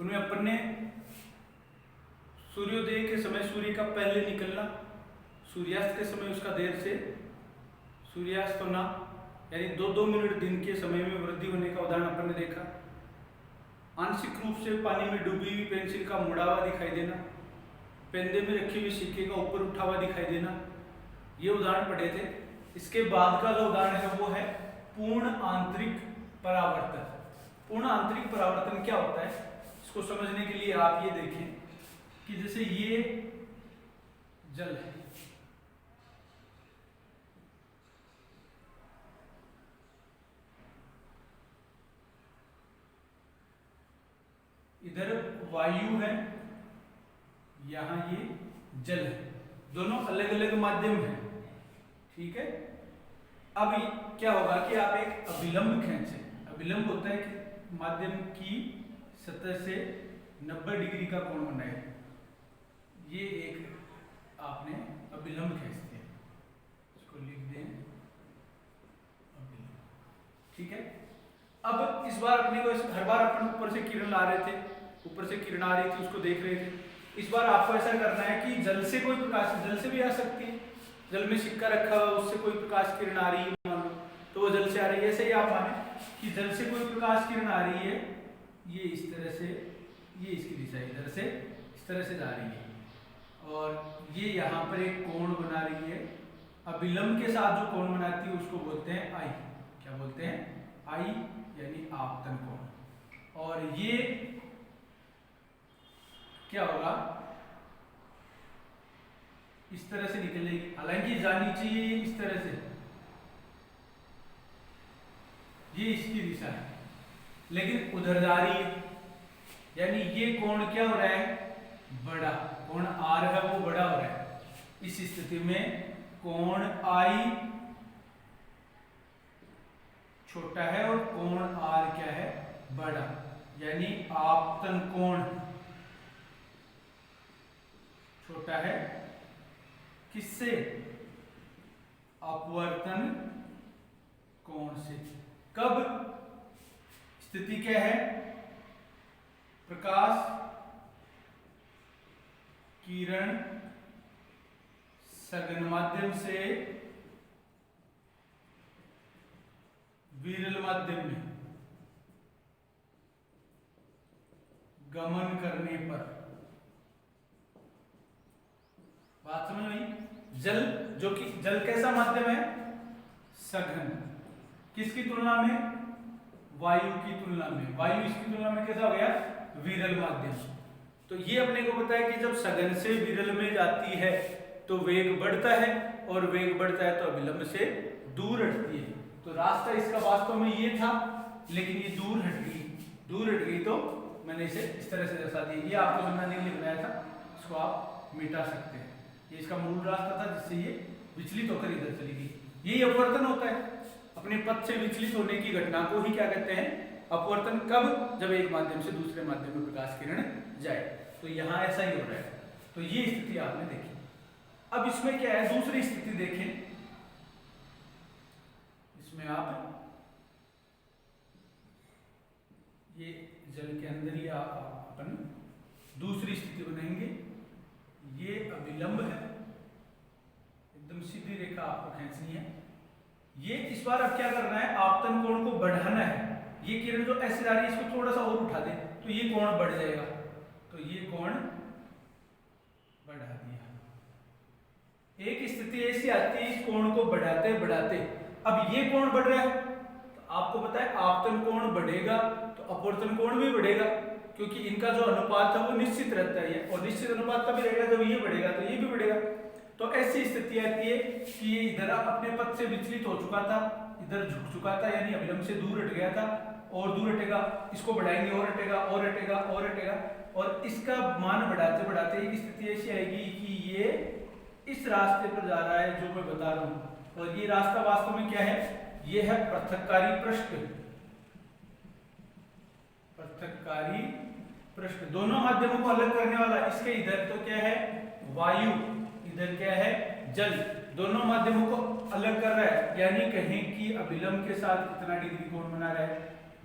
उनमें अपन ने सूर्योदय के समय सूर्य का पहले निकलना, सूर्यास्त के समय उसका देर से सूर्यास्त होना, यानी 2-2 मिनट दिन के समय में वृद्धि होने का उदाहरण अपन ने देखा। आंशिक रूप से पानी में डूबी हुई पेंसिल का मुड़ा हुआ दिखाई देना, पेंदे में रखी हुई सिक्के का ऊपर उठा हुआ दिखाई देना, ये उदाहरण पढ़े थे। इसके बाद का जो उदाहरण है वो है पूर्ण आंतरिक परावर्तन। पूर्ण आंतरिक परावर्तन क्या होता है, इसको समझने के लिए आप ये देखें कि जैसे ये जल है, इधर वायु है, यहां ये जल है, दोनों अलग अलग माध्यम है, ठीक है। अब क्या होगा कि आप एक अभिलंब खींचे, अभिलंब होता है कि माध्यम की सतह से 90 डिग्री का कोण बनाए, ये एक आपने अभिलंब खींच दिया, इसको लिख दें अभिलंब, ठीक है। अब इस बार अपने को हर बार अपन ऊपर से किरण ला रहे थे, ऊपर से किरण आ रही थी उसको देख रहे थे। इस बार आपको ऐसा करना है कि जल से कोई प्रकाश, जल से भी आ सकती है, जल में सिक्का रखा हुआ उससे कोई प्रकाश किरण आ रही है मान लो, तो वो जल से आ रही है। ऐसे ही आप माने कि जल से कोई प्रकाश किरण आ रही है, ये इस तरह से, ये इसकी दिशा इधर से इस तरह से जा रही है, और ये यहाँ पर एक कोण बना रही है। अभिलंब के साथ जो कोण बनाती है उसको बोलते हैं आई। क्या बोलते हैं? आई, यानी आपतन कोण। और ये क्या होगा, इस तरह से निकलेगी, हालांकि जानी चाहिए इस तरह से, ये इसकी दिशा है, लेकिन उधर जा रही है, यानी ये कोण क्या हो रहा है, बड़ा कोण आर है वो बड़ा हो रहा है। इस स्थिति में कोण आई छोटा है और कोण आर क्या है, बड़ा, यानी आपतन कोण छोटा है, किससे? अपवर्तन कोण से। कब? स्थिति क्या है, प्रकाश किरण सघन माध्यम से विरल माध्यम में गमन करने पर, बात समझ में आई? जल, जो कि जल कैसा माध्यम है, सघन, किसकी तुलना में, वायु की तुलना में, वायु इसकी तुलना में कैसा हो गया, विरल माध्यम। तो ये अपने को पता है कि जब सघन से विरल में जाती है तो वेग बढ़ता है, और वेग बढ़ता है तो अभिलंब से दूर हटती है। तो रास्ता इसका वास्तव में ये था, लेकिन ये दूर हट गई, दूर हट गई तो मैंने इसे इस तरह से दर्शा दिया। ये आपको समझाने के लिए बनाया था, इसको आप मिटा सकते हैं। ये इसका मूल रास्ता था जिससे ये विचलित होकर इधर चली गई। यही अपवर्तन होता है, अपने पथ से विचलित होने की घटना को ही क्या कहते हैं, अपवर्तन। कब? जब एक माध्यम से दूसरे माध्यम में प्रकाश किरण जाए। तो यहाँ ऐसा ही हो रहा है। तो ये स्थिति आपने देखी। अब इसमें क्या है, दूसरी स्थिति देखें, इसमें आप ये जल के अंदर ही अपन दूसरी स्थिति बनाएंगे। ये अभिलंब है, एकदम सीधी रेखा आपको खींचनी है। ये इस बार अब क्या करना है, आपतन कोण को बढ़ाना है। ये किरण जो ऐसे जा रही है इसको थोड़ा सा और उठा दे तो ये कोण बढ़ जाएगा। तो ये कोण बढ़ा दिया। एक स्थिति ऐसी आती है, इस कोण को बढ़ाते बढ़ाते अब ये कोण बढ़ रहा है, तो आपको पता है आपतन कोण बढ़ेगा तो अपवर्तन कोण भी बढ़ेगा, क्योंकि इनका जो अनुपात है वो निश्चित रहता है, और निश्चित अनुपात तभी रहेगा जब ये बढ़ेगा तो ये भी बढ़ेगा। तो ऐसी स्थिति आती है कि ये इधर अपने पथ से विचलित हो चुका था, इधर झुक चुका था, यानी अभिलंब से दूर हट गया था, और दूर हटेगा, इसको बढ़ाएंगे और हटेगा और हटेगा और हटेगा, और इसका मान बढ़ाते बढ़ाते एक स्थिति ऐसी आएगी कि ये इस रास्ते पर जा रहा है जो मैं बता रहा हूं। और ये रास्ता वास्तव में क्या है, ये है पृथक्कारी पृष्ठ। पृथक्कारी पृष्ठ दोनों माध्यमों को अलग करने वाला। इसके इधर तो क्या है, वायु, इधर क्या है, जल, दोनों माध्यमों को अलग कर रहा है। यानी कहें कि अभिलंब के साथ कितना डिग्री कोण बना रहा है,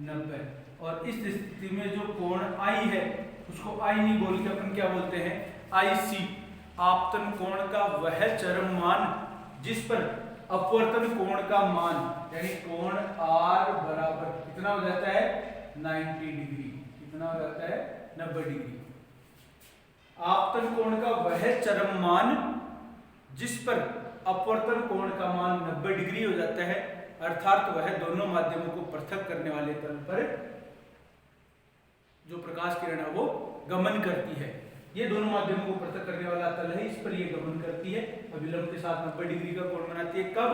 90। और इस स्थिति में जो कोण आई है उसको आई नहीं बोल के अपन क्या बोलते हैं, IC। आपतन कोण का वह चरम मान जिस पर अपवर्तन कोण का मान यानी कोण R बराबर कितना हो जाता है 90 डिग्री। कितना हो जाता है 90 डिग्री। आपतन कोण का वह चरम मान जिस पर अपवर्तन कोण का मान 90 डिग्री हो जाता है, अर्थात वह दोनों माध्यमों को पृथक करने वाले तल पर जो प्रकाश किरण है वो गमन करती है। ये दोनों माध्यमों को पृथक करने वाला तल है, इस पर ये गमन करती है, अभिलंब के साथ 90 डिग्री का कोण बनाती है। कब?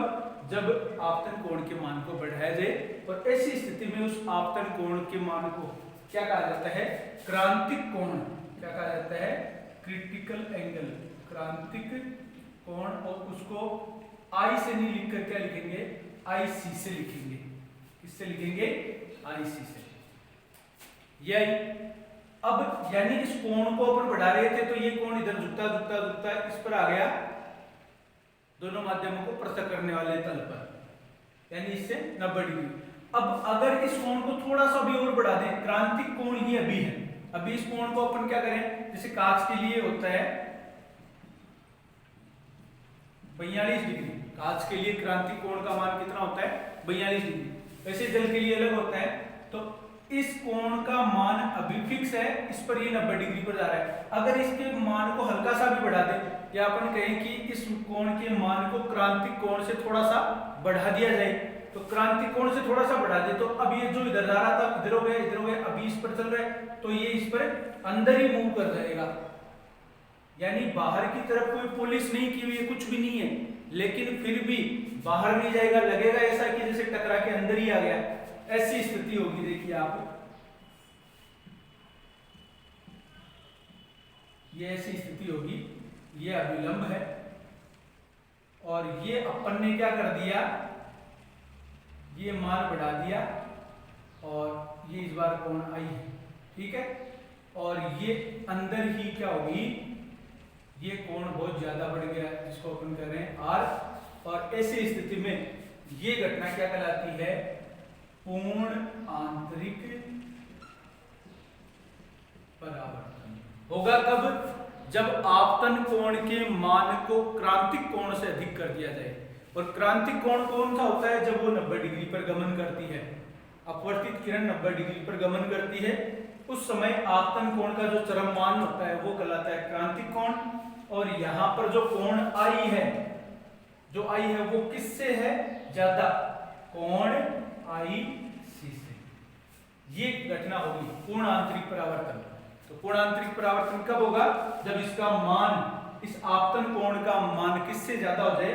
जब आपतन कोण के मान को बढ़ाया जाए। और ऐसी स्थिति में उस आपतन कोण के मान को क्या कहा जाता है, क्रांतिक कोण। क्या कहा जाता है, क्रिटिकल एंगल, क्रांतिक कोण। और उसको I से नहीं लिखकर क्या लिखेंगे, IC से लिखेंगे। किससे लिखेंगे, IC से। यही अब यानी इस कोण को अपन बढ़ा रहे थे तो ये कोण इधर झुकता झुकता झुकता इस पर आ गया, दोनों माध्यमों को पृथक करने वाले तल पर, यानी इससे 90 डिग्री। अब अगर इस कोण को थोड़ा सा भी और बढ़ा दें, क्रांतिक कोण ये अभी है, अभी इस कोण को अपन क्या करें, जैसे कांच के लिए होता है 42 डिग्री, कांच के लिए क्रांतिक कोण का मान कितना होता है 42 डिग्री, वैसे जल के लिए अलग होता है। तो इस कोण का मान अभी फिक्स है, इस पर ये 90 डिग्री पर जा रहा है। अगर इसके मान को हल्का सा भी बढ़ा दें, या अपन कहें कि इस कोण के मान को क्रांतिक कोण से थोड़ा सा बढ़ा दिया जाए, तो क्रांतिक कोण से थोड़ा सा बढ़ा दे तो अब ये जो इधर जा रहा था इधर हो गया, इधर हो गया, अभी इस पर चल रहा है तो ये इस पर अंदर ही मूव कर जाएगा। यानी बाहर की तरफ कोई पॉलिश नहीं की हुई है, कुछ भी नहीं है, लेकिन फिर भी बाहर नहीं जाएगा, लगेगा ऐसा कि जैसे टकरा के अंदर ही आ गया। ऐसी स्थिति होगी, देखिए आप, ये ऐसी स्थिति होगी, ये अभिलंब है और ये अपन ने क्या कर दिया, ये मान बढ़ा दिया और ये इस बार कोण आई है, ठीक है। और ये अंदर ही क्या होगी, ये कोण बहुत ज्यादा बढ़ गया जिसको अपन कर रहे हैं R। और ऐसी स्थिति में ये घटना क्या कहलाती है, पूर्ण आंतरिक परावर्तन। होगा कब, जब आपतन कोण के मान को क्रांतिक कोण से अधिक कर दिया जाए। और क्रांतिक कोण कौन सा होता है, जब वो 90 डिग्री पर गमन करती है, अपवर्तित किरण 90 डिग्री पर गमन करती है, उस समय आपतन कोण का जो चरम मान होता है वो कहलाता है क्रांतिक कोण। और यहाँ पर जो कोण आई है, जो आई है वो किससे है ज्यादा, कोण IC से। ये घटना होगी पूर्ण आंतरिक परावर्तन। तो पूर्ण आंतरिक परावर्तन कब होगा, जब इसका मान, इस आपतन कोण का मान किससे ज्यादा हो जाए,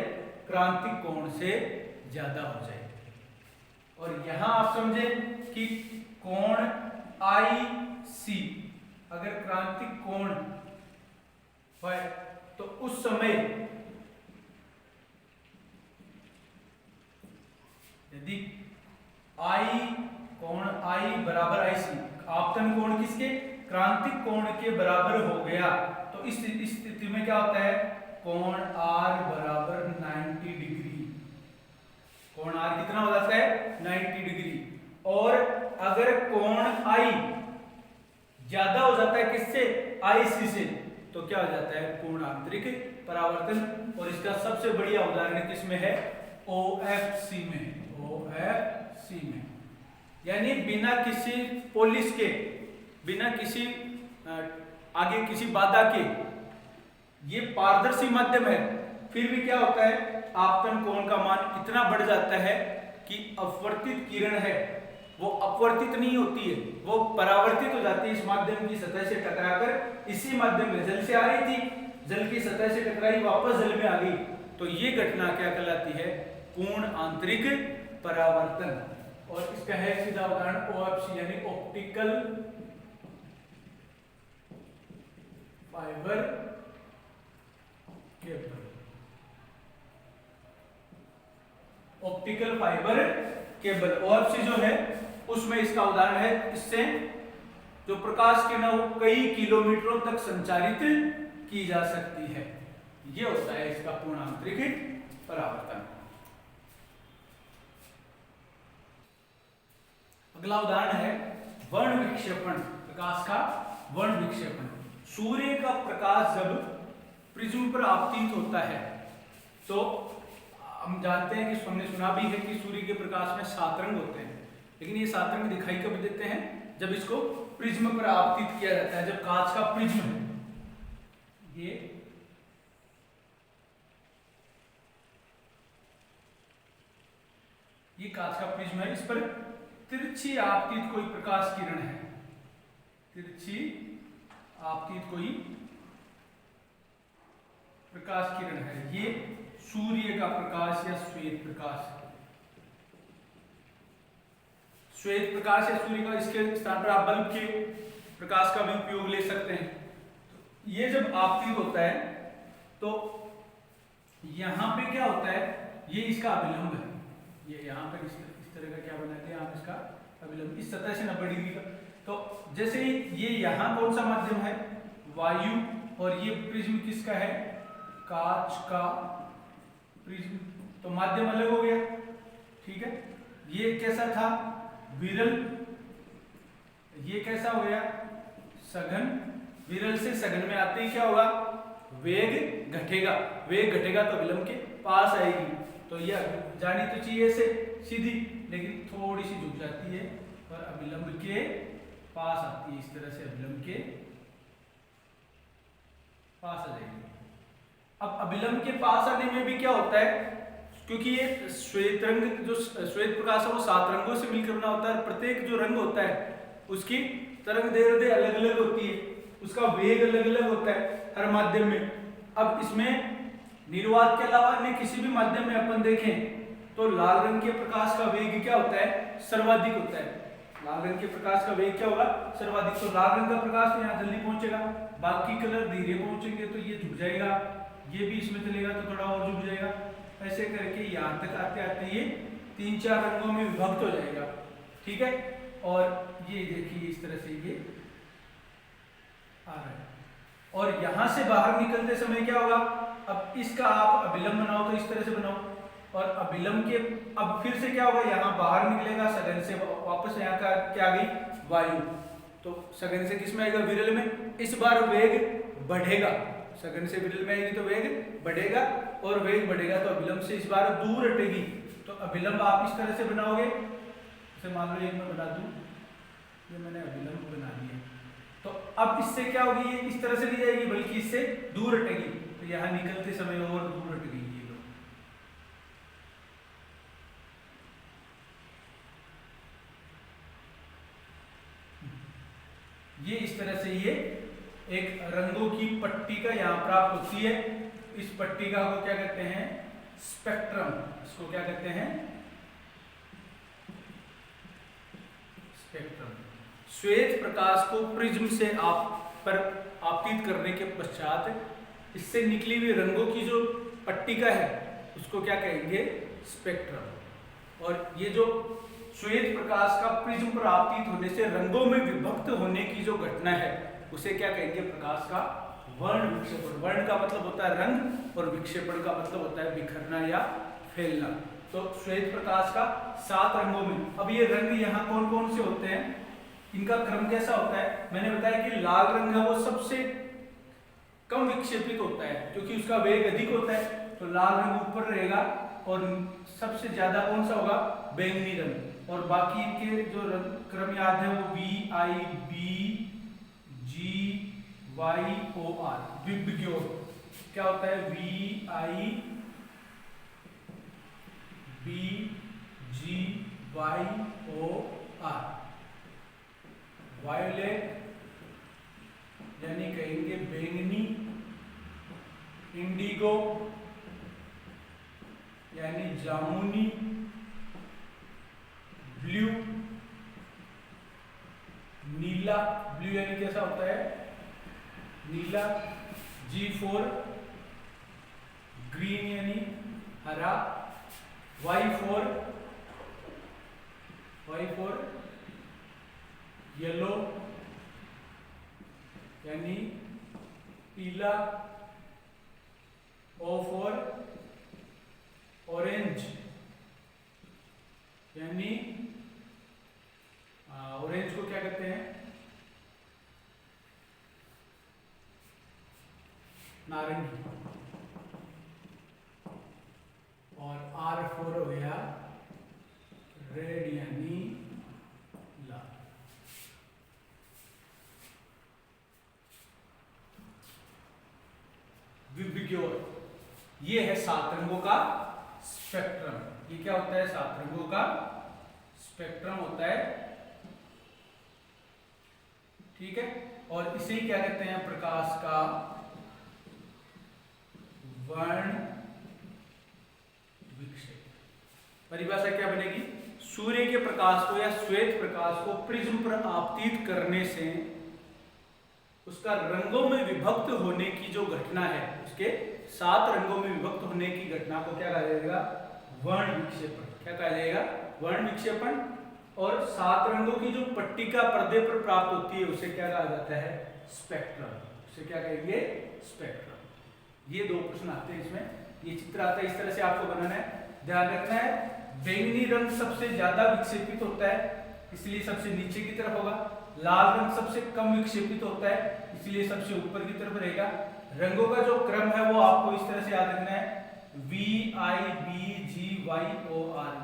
क्रांतिक कोण से ज्यादा हो जाए। और यहां आप समझे कि कोण IC अगर क्रांतिक कोण है तो उस समय यदि कोण I बराबर IC, आपतन कोण किसके, क्रांतिक कोण के बराबर हो गया, तो इस स्थिति में क्या होता है, कोण R बराबर 90 डिग्री। कोण R कितना हो जाता है 90 डिग्री। और अगर कोण I ज्यादा हो जाता है किससे, IC से, तो क्या हो जाता है पूर्ण आंतरिक परावर्तन। और इसका सबसे बढ़िया उदाहरण किसमें है, OFC में, OFC में। यानी बिना किसी पॉलिश के, बिना किसी आगे किसी बाधा के, ये पारदर्शी माध्यम है, फिर भी क्या होता है, आपतन कोण का मान इतना बढ़ जाता है कि अपवर्तित किरण है वो अपवर्तित नहीं होती है, वो परावर्तित हो जाती है इस माध्यम की सतह से टकराकर। इसी माध्यम में जल से आ रही थी, जल की सतह से टकराई, वापस जल में आ गई, तो ये घटना क्या कहलाती है, पूर्ण आंतरिक परावर्तन। और इसका है सीधा उदाहरण OFC यानी optical fibre cable. Optical fibre cable OFC जो है उसमें इसका उदाहरण है। इससे जो प्रकाश किरण वो कई किलोमीटरों तक संचारित की जा सकती है। ये होता है इसका पूर्ण आंतरिक परावर्तन। अगला उदाहरण है वर्ण विक्षेपण, प्रकाश का वर्ण विक्षेपण। सूर्य का प्रकाश जब प्रिज्म पर आपतित होता है तो हम जानते हैं कि हमने सुना भी है कि सूर्य के प्रकाश में 7 रंग होते हैं, लेकिन ये 7 रंग दिखाई कब देते हैं? जब इसको प्रिज्म पर आपतित किया जाता है। जब कांच का प्रिज्म है, ये कांच का प्रिज्म है, इस पर तिरछी आपतित कोई प्रकाश किरण है, तिरछी आपतित कोई प्रकाश किरण है। ये सूर्य का प्रकाश या श्वेत प्रकाश, श्वेत प्रकाश या सूर्य का, इसके स्थान पर आप बल्ब के प्रकाश का भी उपयोग ले सकते हैं। तो ये जब आपतित होता है तो यहां पे क्या होता है, ये इसका अभिलंब है, ये यहाँ पर इस तरह का क्या बनाते हैं आप, इसका अभिलंब इस सतह से 90 डिग्री का। तो जैसे ये यहाँ कौन सा माध्यम है? वायु, और ये प्रिज्म किसका है? कांच का प्रिज्म। तो माध्यम अलग हो गया, ठीक है। ये कैसा था? विरल। ये कैसा हो गया? सघन। विरल से सघन में आते ही क्या होगा? वेग घटेगा, वेग घटेगा तो अभिलंब के पास आएगी। तो यह जानी तो चाहिए ऐसे सीधी, लेकिन थोड़ी सी झुक जाती है और अभिलंब के पास आती है, इस तरह से अभिलंब के पास आ जाएगी। अब अभिलंब के पास आने में भी क्या होता है, क्योंकि ये श्वेत रंग, जो श्वेत प्रकाश है वो 7 रंगों से मिलकर बना होता है। प्रत्येक जो रंग होता है उसकी तरंग दैर्ध्य अलग अलग होती है, उसका वेग अलग अलग होता है हर माध्यम में। अब इसमें निर्वात के अलावा अन्य किसी भी माध्यम में अपन देखें तो लाल रंग के प्रकाश का वेग क्या होता है? सर्वाधिक होता है। लाल रंग के प्रकाश का वेग क्या होगा? सर्वाधिक। तो लाल रंग का प्रकाश तो यहाँ जल्दी पहुंचेगा, बाकी कलर धीरे पहुंचेंगे तो ये झुक जाएगा, ये भी इसमें चलेगा तो थोड़ा और झुक जाएगा। ऐसे करके यहाँ तक आते आते ये 3-4 रंगों में विभक्त हो जाएगा, ठीक है। और ये देखिए इस तरह से ये आ रहा है, और यहां से बाहर निकलते समय क्या होगा? अब इसका आप अभिलंब बनाओ तो इस तरह से बनाओ, और अभिलंब के अब फिर से क्या होगा? यहाँ बाहर निकलेगा सघन से, वापस यहाँ का क्या आ गई? वायु। तो सघन से किस में आएगा? विरल में। इस बार वेग बढ़ेगा, सघन से विरल में आएगी तो वेग बढ़ेगा, और वेग बढ़ेगा तो अभिलंब से इस बार दूर हटेगी। तो अभिलंब आप इस तरह से बनाओगे, जैसे मान लो एक मैं बना दूं, ये मैंने अभिलंब बना दिया, तो अब इससे क्या होगी? ये इस तरह से नहीं जाएगी बल्कि इससे दूर हटेगी, तो यहाँ निकलते समय और दूर हट गई ये लोग। ये इस तरह से ये एक रंगों की पट्टिका यहाँ प्राप्त होती है। इस पट्टिका को क्या कहते हैं? स्पेक्ट्रम। इसको क्या कहते हैं? स्पेक्ट्रम। श्वेत प्रकाश को प्रिज्म से आपतित करने के पश्चात इससे निकली हुई रंगों की जो पट्टिका है उसको क्या कहेंगे? स्पेक्ट्रम। और ये जो श्वेत प्रकाश का प्रिज्म पर आपतित होने से रंगों में विभक्त होने की जो घटना है उसे क्या कहेंगे? प्रकाश का वर्ण विक्षेपण। वर्ण का मतलब होता है रंग, और विक्षेपण का मतलब होता है बिखरना या फैलना। तो श्वेत प्रकाश का 7 रंगों में, अब ये रंग यहाँ कौन कौन से होते हैं, इनका क्रम कैसा होता है? मैंने बताया कि लाल रंग है वो सबसे कम विक्षेपित होता है क्योंकि उसका वेग अधिक होता है, तो लाल रंग ऊपर रहेगा, और सबसे ज्यादा कौन सा होगा? बैंगनी रंग। और बाकी के जो क्रम याद है वो VIB GYOR, विबग्योर। क्या होता है? VIBGYOR। वायोलेट यानी कहेंगे बैंगनी, इंडिगो यानी जामुनी, ब्लू, नीला, ब्लू यानी कैसा होता है? नीला, G4 ग्रीन यानी हरा, Y4 येलो यानी पीला, O4 ऑरेंज यानी ऑरेंज को क्या कहते हैं? नारंगी। और R4 हो गया रेड यानी लाल। विबग्योर, ये है 7 रंगों का स्पेक्ट्रम। ये क्या होता है? 7 रंगों का स्पेक्ट्रम होता है, ठीक है। और इसे क्या कहते हैं? प्रकाश का वर्ण विक्षेप। परिभाषा क्या बनेगी? सूर्य के प्रकाश को या श्वेत प्रकाश को प्रिज्म पर आपतित करने से उसका रंगों में विभक्त होने की जो घटना है, उसके 7 रंगों में विभक्त होने की घटना को क्या कहा जाएगा? वर्ण विक्षेपण। क्या कहा जाएगा? वर्ण विक्षेपण। और 7 रंगों की जो पट्टिका पर्दे पर प्राप्त होती है उसे क्या कहा जाता है? स्पेक्ट्रम। उसे क्या कहेंगे? स्पेक्ट्रम। ये 2 प्रश्न आते हैं इसमें। ये चित्र आता है, इस तरह से आपको बनाना है। ध्यान रखना है, बैंगनी रंग सबसे ज्यादा विक्षेपित होता है, इसलिए सबसे नीचे की तरफ होगा। लाल रंग सबसे कम विक्षेपित होता है, इसलिए सबसे ऊपर की तरफ रहेगा। रंगों का जो क्रम है वो आपको इस तरह से याद रखना है, VIBGYOR,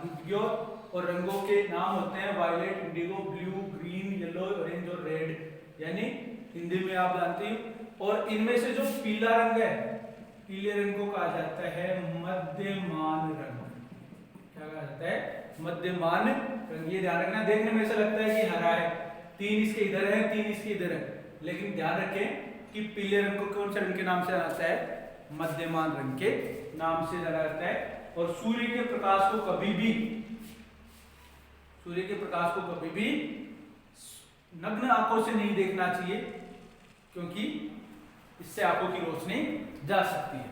विबग्योर। और रंगों के नाम होते हैं violet, indigo, blue, green, yellow, orange और रेड, यानी हिंदी में आप जानते हो। और इनमें से जो पीला रंग है, पीले रंग को कहा जाता है मध्यमान रंग। क्या कहा जाता है? मध्यमान रंग। ये ध्यान रखना, देखने में ऐसा लगता है कि हरा है, 3 इसके इधर है, 3 इसके इधर है, लेकिन ध्यान रखें कि पीले रंग को कौन से रंग के नाम से जाना जाता है? मध्यमान रंग के नाम से जाना जाता है। और सूर्य के प्रकाश को कभी भी नग्न आंखों से नहीं देखना चाहिए, क्योंकि इससे आंखों की रोशनी जा सकती है।